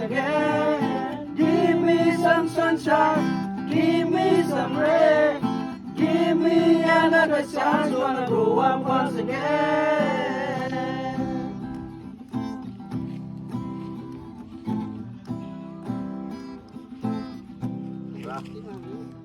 again. Give me some sunshine, give me some rain, give me another chance, wanna grow up once again. Right.